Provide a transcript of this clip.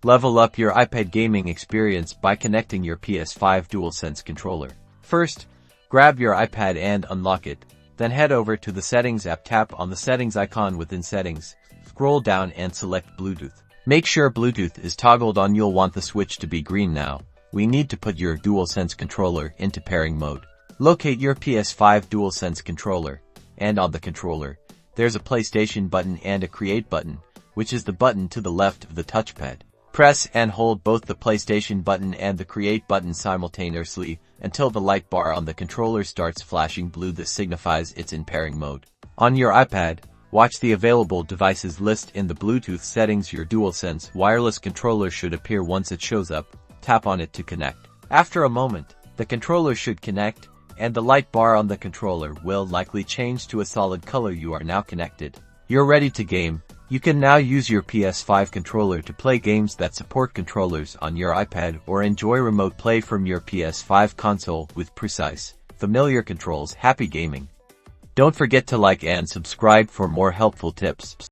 Level up your iPad gaming experience by connecting your PS5 DualSense controller. First, grab your iPad and unlock it. Then head over to the Settings app, tap on the Settings icon within Settings, scroll down and select Bluetooth. Make sure Bluetooth is toggled on. You'll want the switch to be green now. We need to put your DualSense controller into pairing mode. Locate your PS5 DualSense controller, and on the controller, there's a PlayStation button and a Create button, which is the button to the left of the touchpad. Press and hold both the PlayStation button and the Create button simultaneously until the light bar on the controller starts flashing blue. This signifies it's in pairing mode. On your iPad, watch the available devices list in the Bluetooth settings. Your DualSense wireless controller should appear. Once it shows up, tap on it to connect. After a moment, the controller should connect, and the light bar on the controller will likely change to a solid color. You are now connected. You're ready to game. You can now use your PS5 controller to play games that support controllers on your iPad or enjoy remote play from your PS5 console with precise, familiar controls. Happy gaming! Don't forget to like and subscribe for more helpful tips.